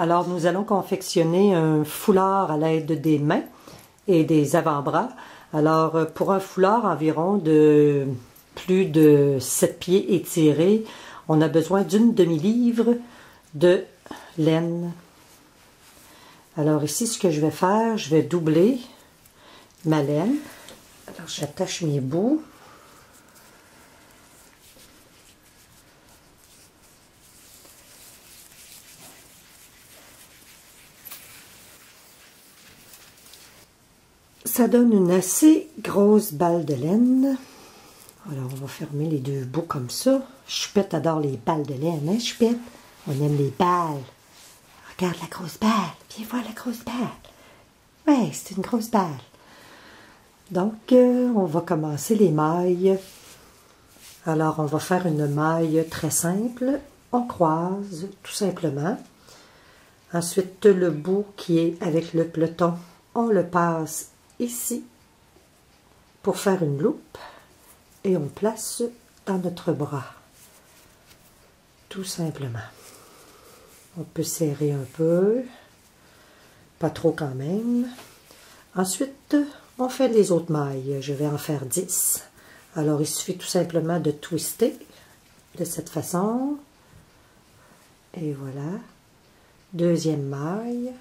Alors nous allons confectionner un foulard à l'aide des mains et des avant-bras. Alors pour un foulard environ de plus de 7 pieds étirés, on a besoin d'une demi-livre de laine. Alors ici ce que je vais faire, je vais doubler ma laine. Alors j'attache mes bouts. Ça donne une assez grosse balle de laine. Alors, on va fermer les deux bouts comme ça. Choupette adore les balles de laine, hein, Choupette? On aime les balles. Regarde la grosse balle. Viens voir la grosse balle. Ouais, c'est une grosse balle. Donc, on va commencer les mailles. Alors, on va faire une maille très simple. On croise, tout simplement. Ensuite, le bout qui est avec le peloton, on le passe ici pour faire une loupe et on place dans notre bras, tout simplement. On peut serrer un peu, pas trop quand même. Ensuite, on fait les autres mailles. Je vais en faire 10. Alors, il suffit tout simplement de twister de cette façon. Et voilà. Deuxième maille.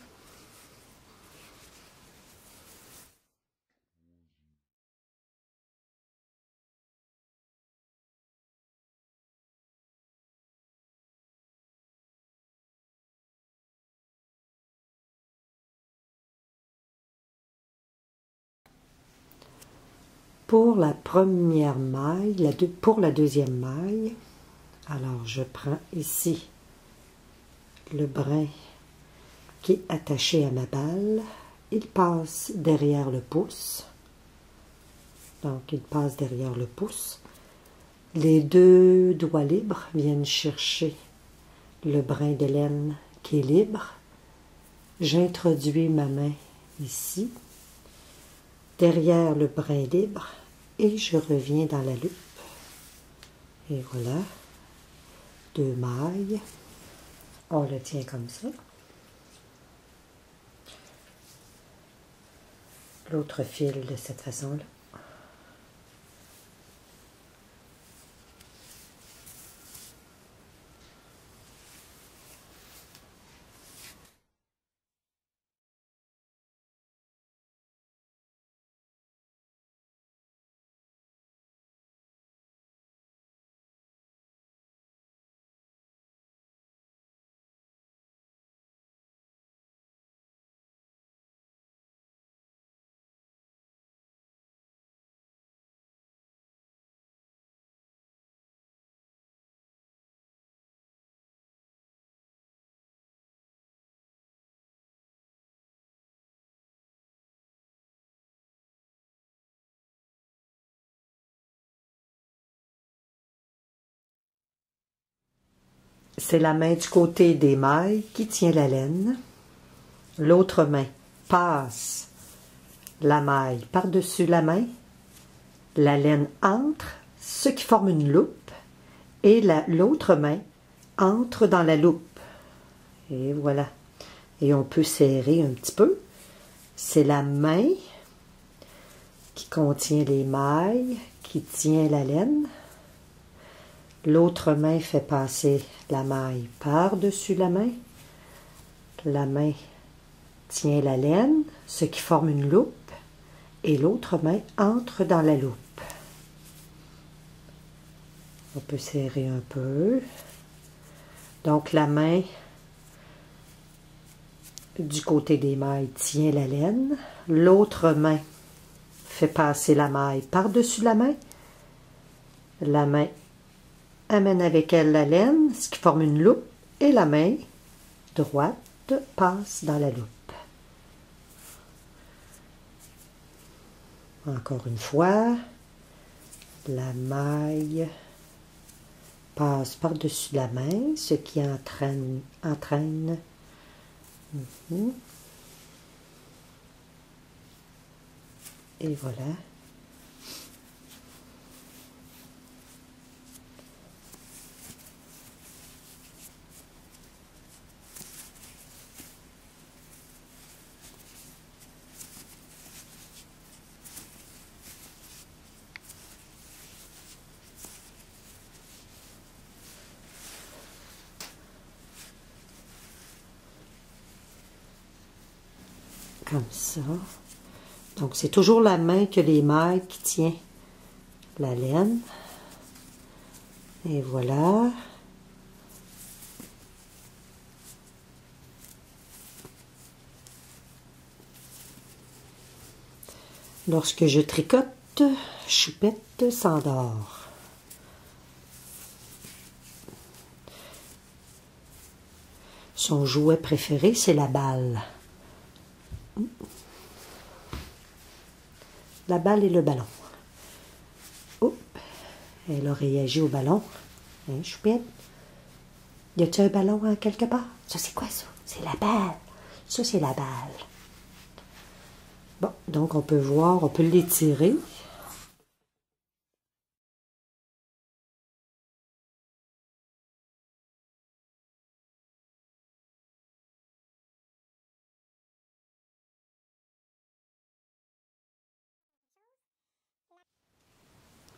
Pour la première maille, pour la deuxième maille, alors je prends ici le brin qui est attaché à ma balle. Il passe derrière le pouce. Donc, il passe derrière le pouce. Les deux doigts libres viennent chercher le brin de laine qui est libre. J'introduis ma main ici, derrière le brin libre, et je reviens dans la loupe. Et voilà, 2 mailles. On le tient comme ça. L'autre fil de cette façon-là. C'est la main du côté des mailles qui tient la laine. L'autre main passe la maille par-dessus la main. La laine entre, ce qui forme une loupe, et l'autre main entre dans la loupe. Et voilà. Et on peut serrer un petit peu. C'est la main qui contient les mailles, qui tient la laine. L'autre main fait passer la maille par-dessus la main. La main tient la laine, ce qui forme une loupe, et l'autre main entre dans la loupe. On peut serrer un peu. Donc la main du côté des mailles tient la laine. L'autre main fait passer la maille par-dessus la main. La main amène avec elle la laine, ce qui forme une loupe, et la main droite passe dans la loupe. Encore une fois, la maille passe par-dessus la main, ce qui entraîne. Et voilà. comme ça. Donc, c'est toujours la main que les mailles qui tient la laine. Et voilà. Lorsque je tricote, Choupette s'endort. Son jouet préféré, c'est la balle. La balle et le ballon. Oh, elle a réagi au ballon. Hein, Choupette? Y a-t-il un ballon en quelque part? Ça, c'est quoi ça? C'est la balle. Ça, c'est la balle. Bon, donc on peut voir, on peut l'étirer.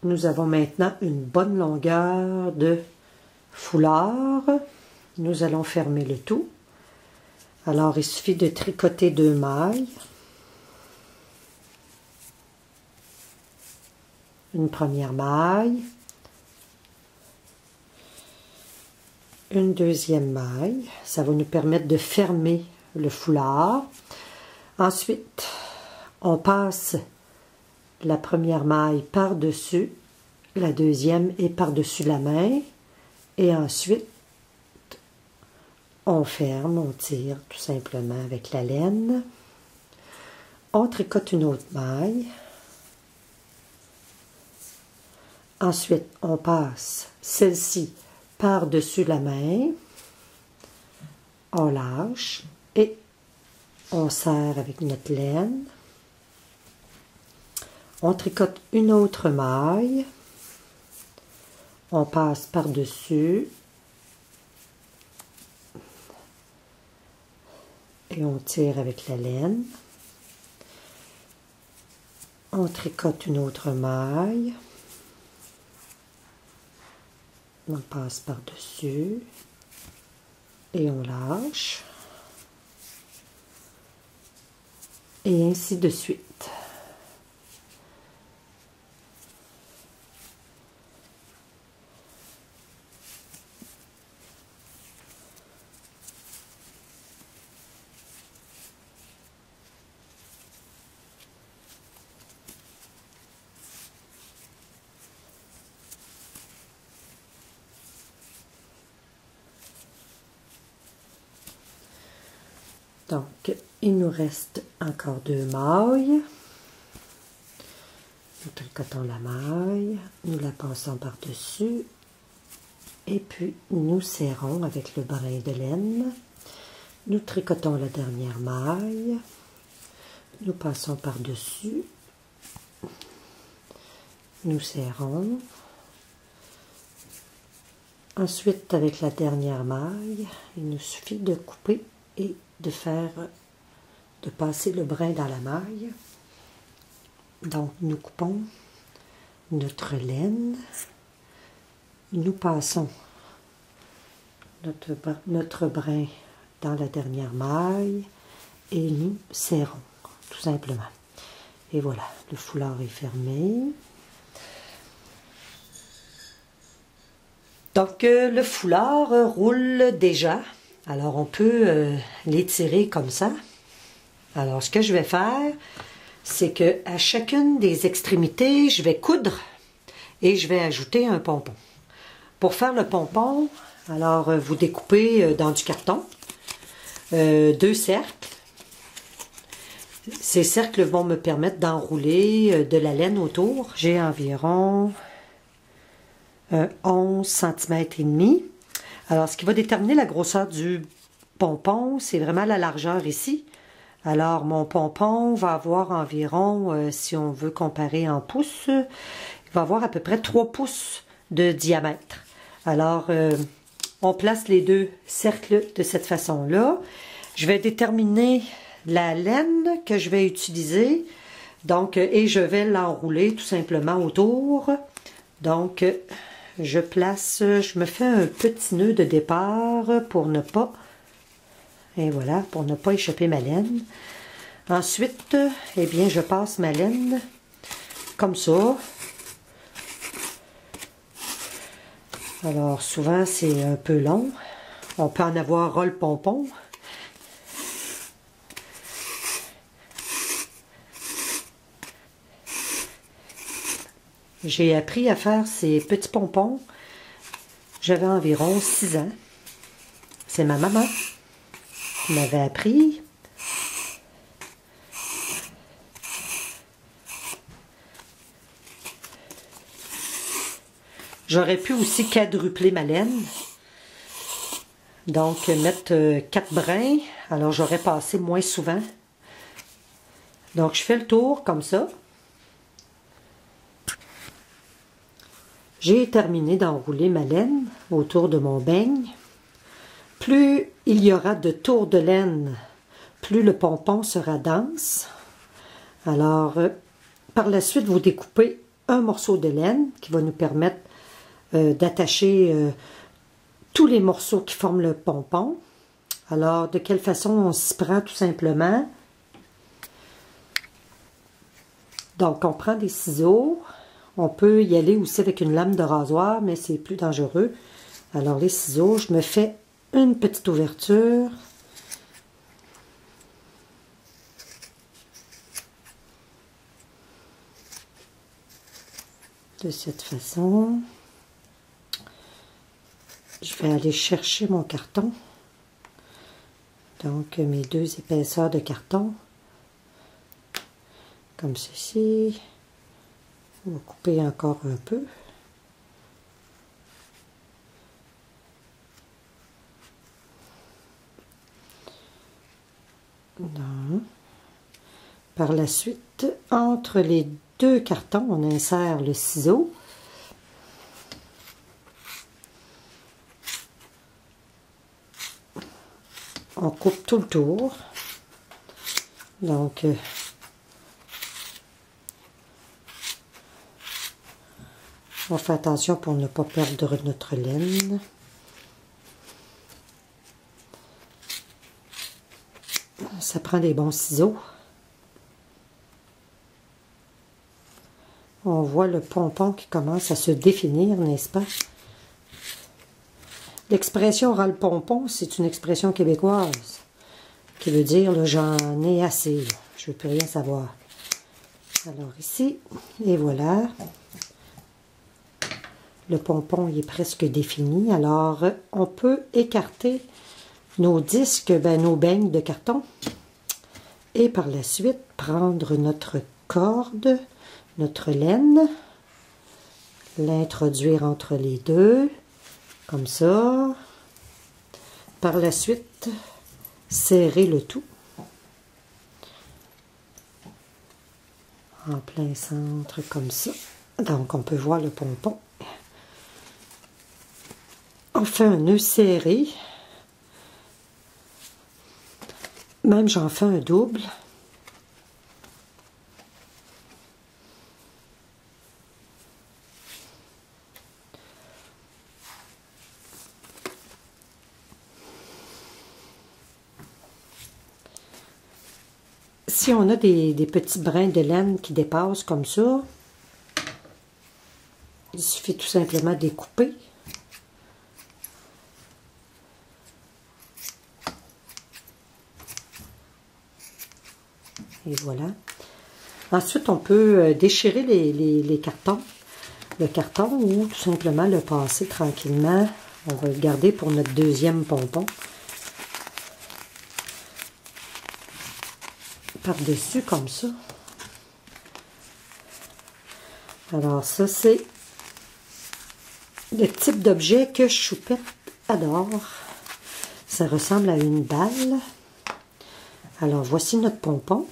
Nous avons maintenant une bonne longueur de foulard. Nous allons fermer le tout. Alors, il suffit de tricoter 2 mailles. Une première maille. Une deuxième maille. Ça va nous permettre de fermer le foulard. Ensuite, on passe la première maille par-dessus, la deuxième est par-dessus la main. Et ensuite, on ferme, on tire tout simplement avec la laine. On tricote une autre maille. Ensuite, on passe celle-ci par-dessus la main. On lâche et on serre avec notre laine. On tricote une autre maille. On passe par-dessus. Et on tire avec la laine. On tricote une autre maille. On passe par-dessus. Et on lâche. Et ainsi de suite. Donc, il nous reste encore 2 mailles. Nous tricotons la maille, nous la passons par-dessus et puis nous serrons avec le brin de laine. Nous tricotons la dernière maille, nous passons par-dessus, nous serrons. Ensuite, avec la dernière maille, il nous suffit de couper et de passer le brin dans la maille. Donc, nous coupons notre laine, nous passons notre brin dans la dernière maille et nous serrons, tout simplement. Et voilà, le foulard est fermé. Donc, le foulard roule déjà. Alors, on peut l'étirer comme ça. Alors, ce que je vais faire, c'est que à chacune des extrémités, je vais coudre et je vais ajouter un pompon. Pour faire le pompon, alors vous découpez dans du carton 2 cercles. Ces cercles vont me permettre d'enrouler de la laine autour. J'ai environ 11 cm et demi. Alors, ce qui va déterminer la grosseur du pompon, c'est vraiment la largeur ici. Alors, mon pompon va avoir environ, si on veut comparer en pouces, il va avoir à peu près 3 pouces de diamètre. Alors, on place les 2 cercles de cette façon-là. Je vais déterminer la laine que je vais utiliser. Donc, et je vais l'enrouler tout simplement autour. Donc, je me fais un petit nœud de départ pour ne pas, et voilà, pour ne pas échapper ma laine. Ensuite, eh bien, je passe ma laine comme ça. Alors, souvent, c'est un peu long. On peut en avoir ras le pompon. J'ai appris à faire ces petits pompons. J'avais environ 6 ans. C'est ma maman qui m'avait appris. J'aurais pu aussi quadrupler ma laine. Donc, mettre 4 brins. Alors, j'aurais passé moins souvent. Donc, je fais le tour comme ça. J'ai terminé d'enrouler ma laine autour de mon beigne. Plus il y aura de tours de laine, plus le pompon sera dense. Alors, par la suite, vous découpez un morceau de laine qui va nous permettre d'attacher tous les morceaux qui forment le pompon. Alors, de quelle façon on s'y prend tout simplement? Donc, on prend des ciseaux. On peut y aller aussi avec une lame de rasoir, mais c'est plus dangereux. Alors, les ciseaux, je me fais une petite ouverture. De cette façon. Je vais aller chercher mon carton. Donc, mes 2 épaisseurs de carton. Comme ceci. On va couper encore un peu. Non. Par la suite, entre les 2 cartons, on insère le ciseau. On coupe tout le tour. Donc, on fait attention pour ne pas perdre notre laine. Ça prend des bons ciseaux. On voit le pompon qui commence à se définir, n'est-ce pas? L'expression ras le pompon, c'est une expression québécoise qui veut dire j'en ai assez, je ne veux plus rien savoir. Alors ici, et voilà. Le pompon il est presque défini. Alors, on peut écarter nos disques, nos beignes de carton. Et par la suite, prendre notre corde, notre laine, l'introduire entre les deux, comme ça. Par la suite, serrer le tout. En plein centre, comme ça. Donc, on peut voir le pompon. On fait un nœud serré. Même j'en fais un double. Si on a des petits brins de laine qui dépassent comme ça, il suffit tout simplement de les couper. Et voilà. Ensuite, on peut déchirer les cartons. Le carton ou tout simplement le passer tranquillement. On va le garder pour notre deuxième pompon. Par-dessus comme ça. Alors ça, c'est le type d'objet que Choupette adore. Ça ressemble à une balle. Alors voici notre pompon.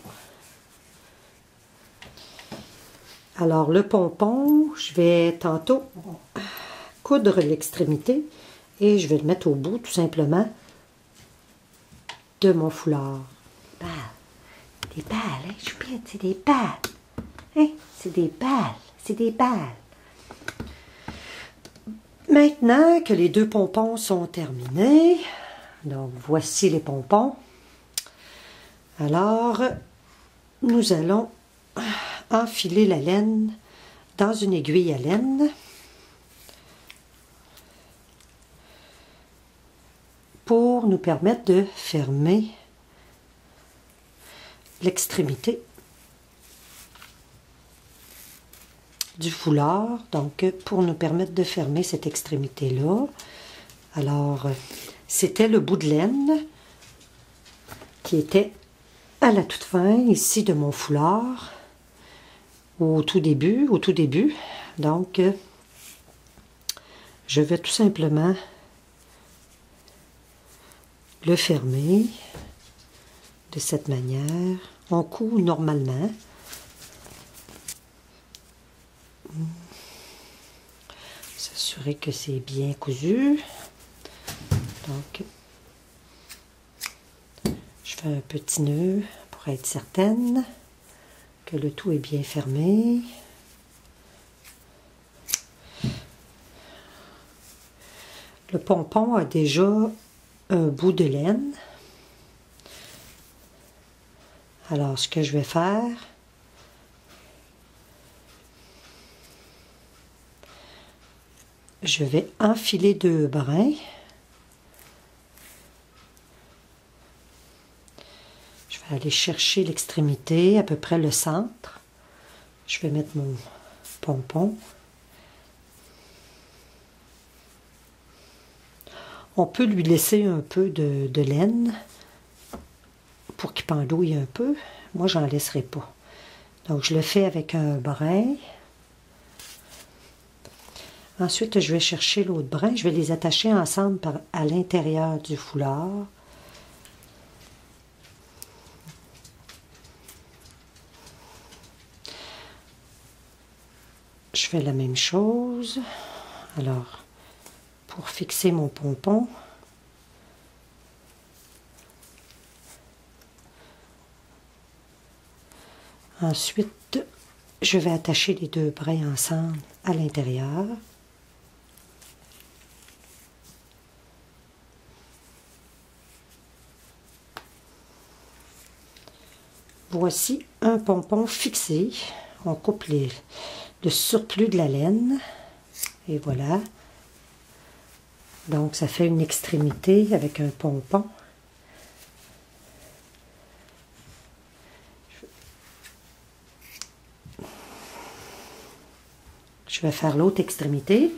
Alors le pompon, je vais tantôt coudre l'extrémité et je vais le mettre au bout tout simplement de mon foulard. Des balles, hein, Choupette, c'est des balles. Hein, c'est des balles, c'est des balles. Maintenant que les 2 pompons sont terminés, donc voici les pompons. Alors, nous allons enfiler la laine dans une aiguille à laine pour nous permettre de fermer l'extrémité du foulard, donc pour nous permettre de fermer cette extrémité-là. Alors, c'était le bout de laine qui était à la toute fin, ici, de mon foulard, au tout début. Donc, je vais tout simplement le fermer de cette manière. On coud normalement. S'assurer que c'est bien cousu. Donc, je fais un petit nœud pour être certaine que le tout est bien fermé. Le pompon a déjà un bout de laine. Alors, ce que je vais faire, je vais enfiler 2 brins. Je vais aller chercher l'extrémité, à peu près le centre. Je vais mettre mon pompon. On peut lui laisser un peu de laine pour qu'il pendouille un peu. Moi, j'en laisserai pas. Donc, je le fais avec un brin. Ensuite, je vais chercher l'autre brin. Je vais les attacher ensemble à l'intérieur du foulard. Je fais la même chose. Alors, pour fixer mon pompon, ensuite, je vais attacher les 2 brins ensemble à l'intérieur. Voici un pompon fixé. On coupe le surplus de la laine. Et voilà. Donc, ça fait une extrémité avec un pompon. Je vais faire l'autre extrémité.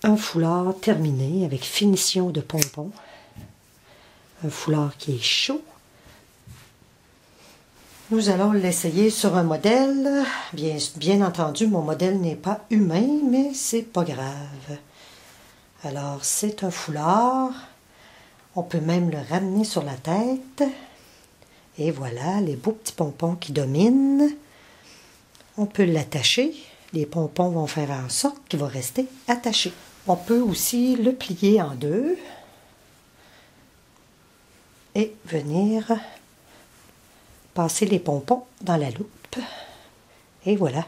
Un foulard terminé avec finition de pompon. Un foulard qui est chaud. Nous allons l'essayer sur un modèle. Bien entendu, mon modèle n'est pas humain, mais c'est pas grave. Alors, c'est un foulard. On peut même le ramener sur la tête. Et voilà, les beaux petits pompons qui dominent. On peut l'attacher. Les pompons vont faire en sorte qu'il va rester attaché. On peut aussi le plier en 2 et venir passer les pompons dans la loupe. Et voilà.